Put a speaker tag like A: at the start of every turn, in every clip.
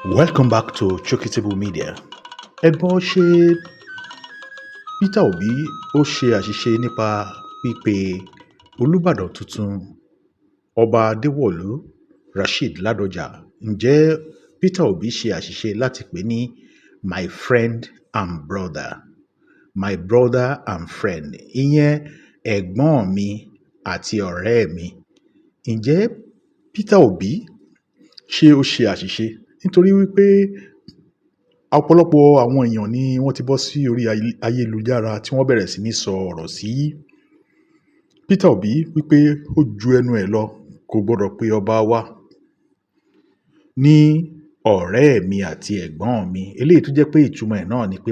A: Welcome back to Chokitable Media. Ẹ̀gbọ́n ṣe Peter Obi ó ṣe àṣìṣe nípa pípe Olúbàdàn tuntun Ọba Adéwọ̀lú Rasheed Ladoja. Ǹjẹ́ Peter Obi ṣe àṣìṣe láti pè ní my friend and brother? My brother and friend. Ìyẹn ẹ̀gbọ́n mi àti ọ̀rẹ́ mi. Ǹjẹ́ Peter Obi ṣé ó ṣe àṣìṣe? Nítorí wípé ọ̀pọ̀lọpọ̀ àwọn èèyàn ni wọ́n ti bọ́ sí orí ayélujára tí wọ́n bẹ̀rẹ̀ sí ní sọ ọ̀rọ̀ sí Peter Obi wípé ó ju ẹnu ẹ̀ lọ, kò gbọdọ̀ pé ọba wa ní ọ̀rẹ́ mi àti ẹ̀gbọ́n mi. Eléyìí tó jẹ́ pé ìtumọ̀ ẹ̀ náà ni pé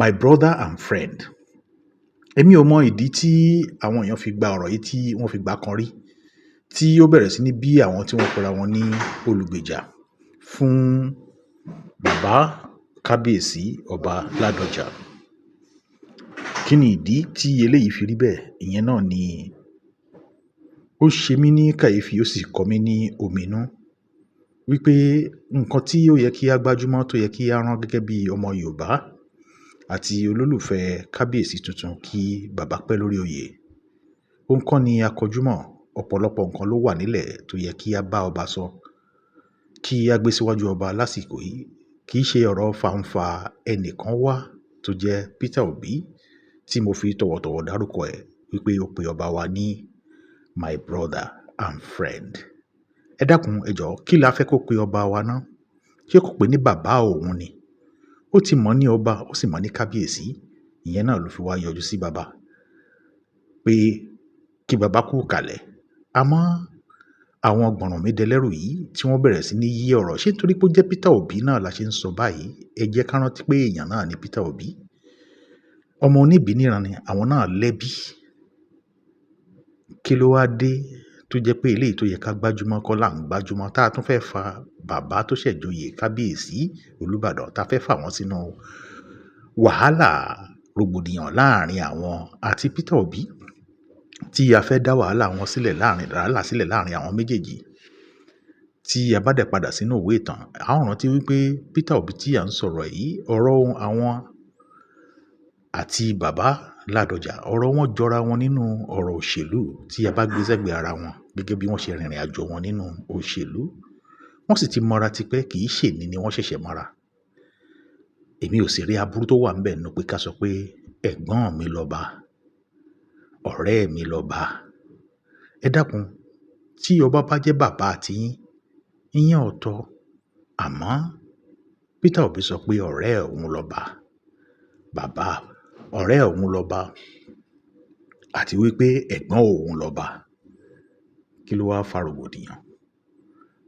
A: my brother and friend. Èmi ò mọ ìdí tí àwọn èèyàn fi gba ọ̀rọ̀ yìí tí wọ́n fi gbà kan rí, tí ó bẹ̀rẹ̀ sí ní bí àwọn tí wọ́n pera wọn ní olùgbèjà fún bàbá kábíyèsí Ọba Ládọjà. Kí ni ìdí tí eléyìí fi rí bẹ́ẹ̀? Ìyẹn náà ni ó ṣe mí ní kàyéfì, ó sì kọ mí ní ominú wípé nǹkan tí ó yẹ kí a gbájúmọ́, tó yẹ kí a rán gẹ́gẹ́ bí ọmọ Yorùbá àti olólùfẹ́ kábíyèsí tuntun kí bàbá pẹ́ lórí oyè, òun kọ́ ni a kọjúmọ́. Ọ̀pọ̀lọpọ̀ nǹkan ló wà nílẹ̀ tó yẹ kí a bá ọba sọ, kí a gbé síwájú ọba lásìkò yìí. Kì í ṣe ọ̀rọ̀ fàǹfà ẹnìkan wá tó jẹ́ Peter Obi tí mo fi tọ̀wọ̀tọ̀wọ̀ dárúkọ ẹ̀ wípé ó pe ọba wa ní my brother and friend. Ẹ dákun ẹ jọ̀ọ́, kí la fẹ́ kó pe ọba wa náà? Ṣé kò pé ní bàbá òun ni? Ó ti mọ̀ ní ọba, ó sì mọ̀ ní kábíyèsí. Ìyẹn náà ló fi wá yọjú sí bàbá pé kí bàbá kú kalẹ̀. Àmọ́ àwọn gbọ̀nràn mi dẹlẹ́rù yìí tí wọ́n bẹ̀rẹ̀ sí ní yí ọ̀rọ̀, ṣé nítorí pé ó jẹ́ Peter Obi náà la ṣe ń sọ báyìí? Ẹ jẹ́ ká rántí pé èèyàn náà ni Peter Obi. Ọmọ oníbìníran ni àwọn náà lẹ́bí. Kí ló wá dé tó jẹ́ pé eléyìí tó yẹ ká gbájúmọ́ kọ́ là ń gbájúmọ́, tá a tún fẹ́ fa bàbá tó ṣẹ̀jòyè kábíyèsí Olúbàdàn, tá a fẹ́ fà wọ́n sínú wàhálà rògbòdìyàn láàrin àwọn àti Peter Obi, tí a fẹ́ dá wàhálà sílẹ̀ láàrin àwọn méjèèjì. Tí a bá dẹ̀ padà sínú ìwé ìtàn, a ó rántí wípé Peter Obi tí à ń sọ̀rọ̀ yìí, ọ̀rọ̀ àwọn àti bàbá Ládọjà, ọ̀rọ̀ wọn jọra wọn nínú ọ̀rọ̀ òṣèlú tí a bá gbé sẹ́gbẹ̀ẹ́ ara wọn gẹ́gẹ́ bí wọ́n ṣe rìnrìn àjò wọn nínú òṣèlú. Wọ́n sì ti mọ́ra tipẹ́, kì í ṣèní ni wọ́n ṣẹ̀ṣẹ̀ mọ́ra. Èmi ò sì rí aburú tó wà ńbẹ̀ nínú pé ká sọ pé ẹ̀gbọ́n mi lọ́ba, ọ̀rẹ́ mi lọ́ba. Ẹ dákun, tí ọba bá jẹ́ bàbá àti yín, ìyẹn ọ̀tọ̀. Àmọ́ Peter Obi sọ pé ọ̀rẹ́ òun lọ́ba, bàbá ọ̀rẹ́ òun lọ́ba, àti wípé ẹ̀gbọ́n òun lọ́ba. Kí ló wá fa rògbòdìyàn?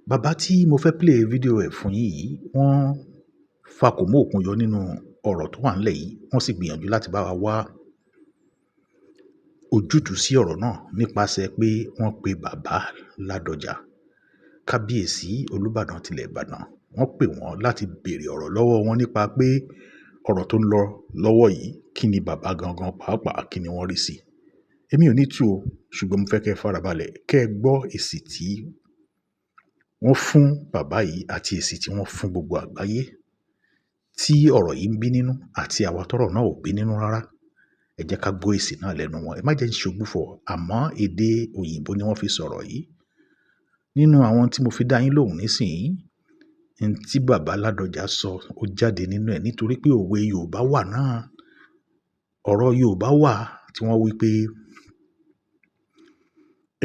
A: Bàbá tí mo fẹ́ play fídíò ẹ̀ fún yìí, wọ́n fa kò mú òkun yọ nínú ọ̀rọ̀ tó wà ńlẹ̀ yìí. Wọ́n sì gbìyànjú láti bá wa wá ojútùú sí ọ̀rọ̀ náà nípasẹ̀ pé wọ́n pe bàbá Ládọjà, kábíyèsí Olúbàdàn tilẹ̀ Ìbàdàn. Wọ́n pè wọ́n láti béèrè ọ̀rọ̀ lọ́wọ́ wọn nípa pé ọ̀rọ̀ tó ń lọ lọ́wọ́ yìí, kí ni bàbá gangan pàápàá, kí ni wọ́n rí sí. Èmi ò ní tú o, ṣùgbọ́n mo fẹ́ kẹ́ farabalẹ̀ kẹ́ gbọ́ èsì tí wọ́n fún bàbá yìí àti èsì tí wọ́n fún gbogbo àgbáyé, tí ọ̀rọ̀ yìí ń bí nínú àti àwa tọ́rọ̀ náà ò bí nínú rárá. Ẹ jẹ́ ká gbọ́ èsì náà lẹ́nu wọn. Ẹ má jẹ́ ń ṣògbúfọ̀, àmọ́ èdè òyìnbó ni wọ́n fi sọ̀rọ̀ yìí. Nínú àwọn tí mo fi dá yín lóhùn nísìnyí, ní tí bàbá Ládọjà sọ ó jáde nínú ẹ̀, nítorí pé òwe Yorùbá wà náà. Ọ̀rọ̀ Yorùbá wà tí wọ́n wí pé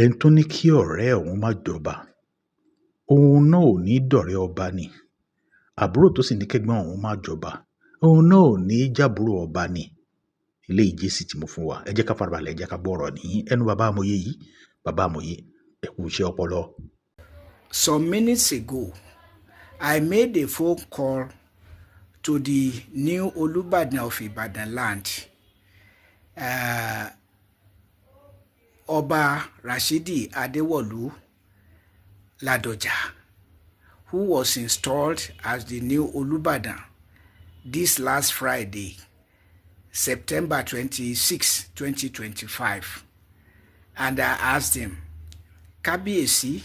A: ẹni tó ní kí ọ̀rẹ́ òun má jọba, òun náà ò ní dọ̀rẹ́ ọba ni. Àbúrò tó sì ní kẹ́gbọ́n òun má jọba, òun náà ò ní jábúrò ọba ni. Ilé ìjẹ́sì tí mo fún wa. Ẹ jẹ́ ká farabalẹ̀, ẹ jẹ́ ká gbọ́ ọ̀rọ̀ ní ẹnu bàbá amòye yìí. Bàbá amòye, ẹ kú iṣẹ́ ọpọlọ.
B: Some minutes ago, I made a phone call to the new OLUBADAN of Ibadan land, Oba Rasheed Adewolu Ladoja, who was installed as the new OLUBADAN this last Friday, September 26, 2025. And I asked him, Kábíyèsí,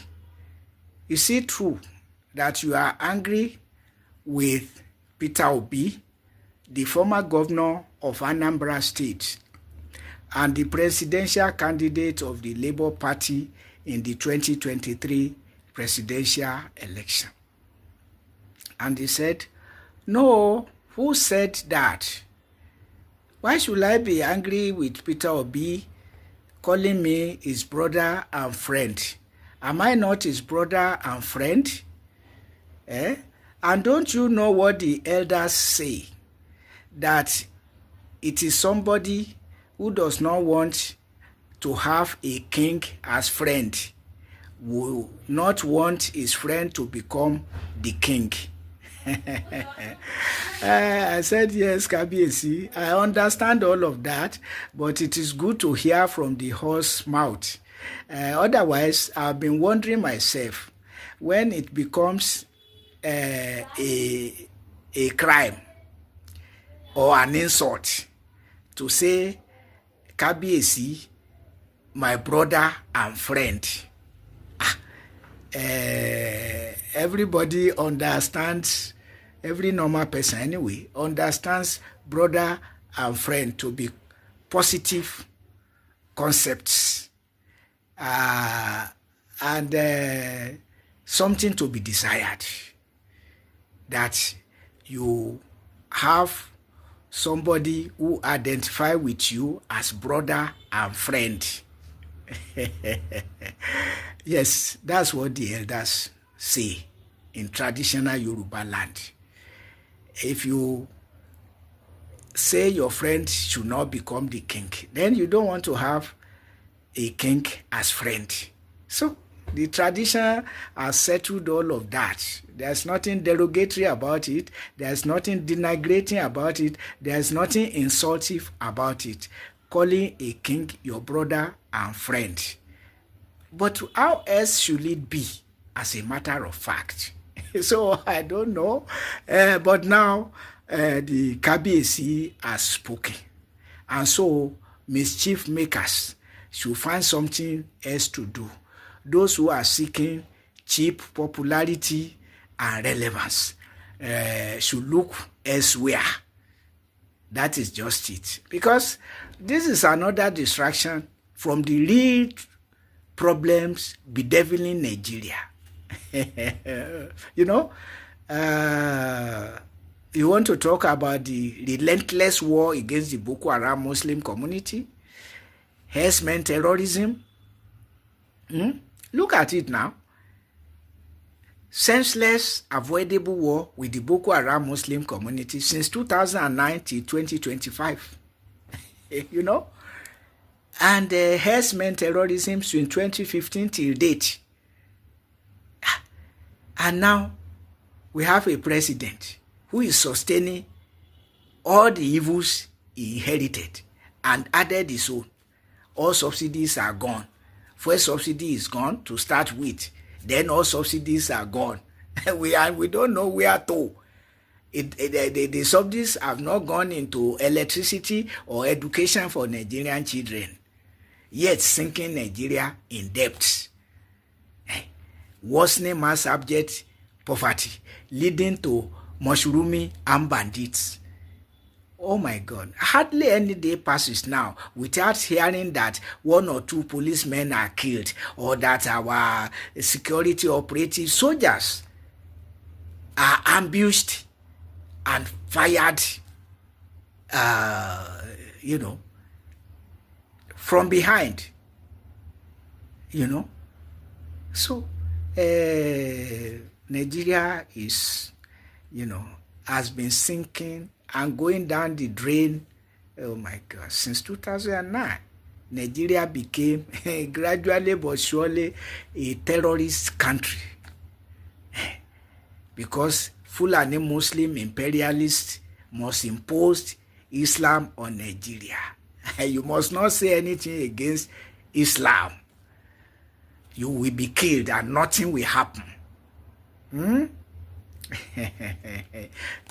B: is it true that you are angry with Peter Obi, the former governor of Anambra State and the presidential candidate of the Labour Party in the 2023 presidential election. And he said, no, who said that? Why should I be angry with Peter Obi calling me his brother and friend? Am I not his brother and friend? And don't you know what the elders say? That it is somebody who does not want to have a king as friend, will not want his friend to become the king. I said, yes, Kabiyesi, I understand all of that, but it is good to hear from the horse's mouth. Otherwise, I've been wondering myself, when it becomes a crime or an insult to say, Kabiyesi, my brother and friend, everybody understands, every normal person anyway, understands brother and friend to be positive concepts and something to be desired. That you have somebody who identify with you as brother and friend. Yes, that's what the elders say in traditional Yoruba land. If you say your friend should not become the king, then you don't want to have a king as friend. So the tradition has settled all of that. There's nothing derogatory about it. There's nothing denigrating about it. There's nothing insultive about it. Calling a king your brother and friend. But how else should it be as a matter of fact? So I don't know. But now the Kabiyesi has spoken. And so mischief makers should find something else to do. Those who are seeking cheap popularity and relevance should look elsewhere. That is just it. Because this is another distraction from the real problems bedeviling Nigeria. You know, you want to talk about the relentless war against the Boko Haram Muslim community, herdsmen terrorism. Look at it now. Senseless, avoidable war with the Boko Haram Muslim community since 2009 till 2025. You know? And herdsmen terrorism since 2015 till date. And now we have a president who is sustaining all the evils he inherited and added his own. All subsidies are gone. First subsidy is gone to start with. Then all subsidies are gone. We don't know where to. The subsidies have not gone into electricity or education for Nigerian children, yet sinking Nigeria in debt. Worsening mass abject poverty, leading to mushrooming armed bandits. Oh my God, hardly any day passes now without hearing that one or two policemen are killed or that our security operative soldiers are ambushed and fired, from behind, So, Nigeria is, has been sinking and going down the drain. Oh my God, since 2009, Nigeria became gradually but surely a terrorist country because Fulani Muslim imperialists must impose Islam on Nigeria. You must not say anything against Islam. You will be killed and nothing will happen.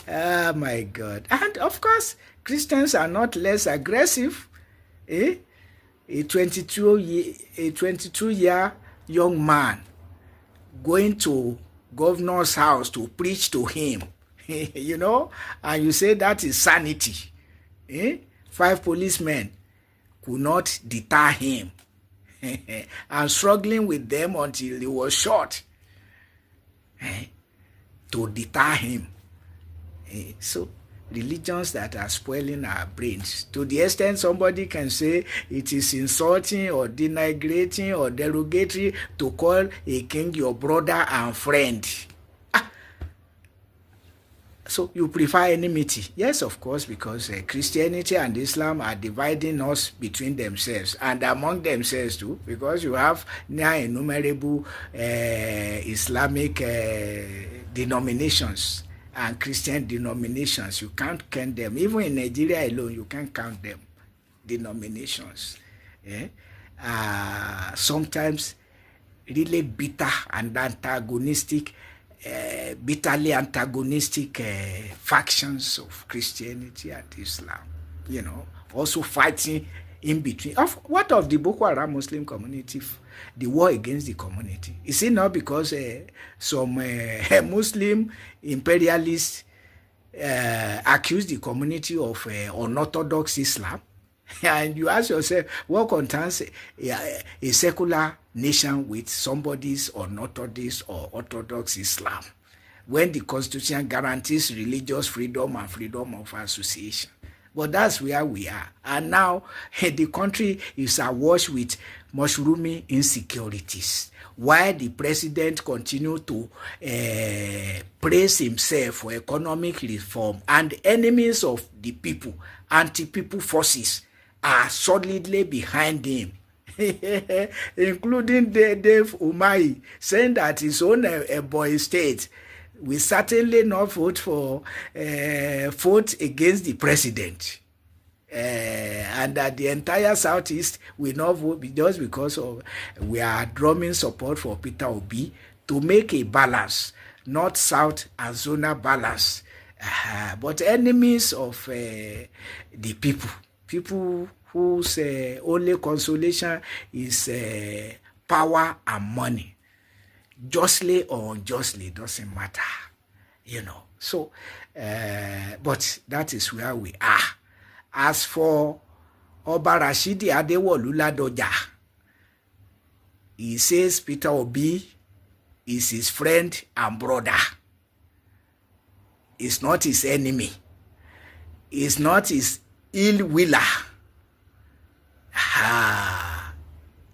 B: Oh my God. And of course, Christians are not less aggressive. A 22-year young man going to governor's house to preach to him, you know, and you say that is sanity. 5 policemen could not deter him and struggling with them until he was shot to deter him. So religions that are spoiling our brains, to the extent somebody can say it is insulting or denigrating or derogatory to call a king your brother and friend. So you prefer enmity? Yes, of course, because Christianity and Islam are dividing us between themselves and among themselves too, because you have near innumerable Islamic denominations and Christian denominations. You can't count them. Even in Nigeria alone, you can't count them. Denominations. Sometimes really bitter and antagonistic, bitterly antagonistic factions of Christianity and Islam, you know, also fighting in between. What of the Boko Haram Muslim community, the war against the community? Is it not because some Muslim imperialists accuse the community of unorthodox Islam? And you ask yourself, what concerns a secular nation with somebody's unorthodox or orthodox Islam, when the Constitution guarantees religious freedom and freedom of association? But that's where we are. And now the country is awash with mushrooming insecurities, while the president continues to praise himself for economic reform, and enemies of the people, anti-people forces, are solidly behind him, including Dave Umahi, saying that his own boy state will certainly not vote against the president, and that the entire Southeast will not vote just because of we are drumming support for Peter Obi to make a balance, not South and zonal balance, but enemies of the people whose only consolation is power and money. Justly or unjustly, doesn't matter, you know. So, but that is where we are. As for Oba Ladoja, he says Peter Obi is his friend and brother. He's not his enemy. He's not his ill willer.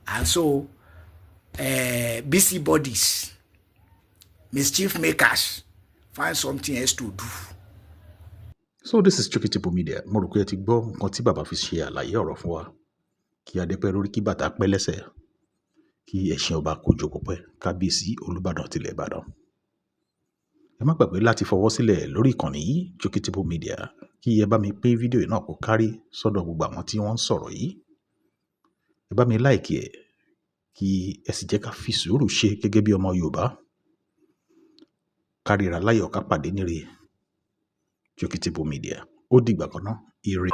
B: And so, busybodies, mischief makers, find something else to do.
A: So this is Chukitipu Media. Mo rò pé ẹ ti gbọ́ nǹkan tí bàbá fi ṣe àlàyé ọ̀rọ̀ fún wa. Kí adépẹ́ lórí, kí bàtà pẹ́ lẹ́sẹ̀, kí ẹṣin ọba kó jókòó pẹ́, kábíyèsí Olúbàdàn tilẹ̀ Ìbàdàn. Ẹ má gbàgbé láti fọwọ́ sílẹ̀ lórí ìkànnì yìí, Chukitipu Media. Kí ẹ bá mi pín fídíò yìí náà kó kárí sọ́dọ̀ gbogbo àwọn tí wọ́n ń sọ̀rọ̀ yìí. Ẹ bá mi láìkì ẹ̀, kí ẹ sì jẹ́ ká fi sùúrù ṣe gẹ́gẹ́ bí ọmọ Yorùbá. Kárìíra láyọ̀ ká pàdé níre. Chukitipu Media. Ó dìgbà kan náà. Ire.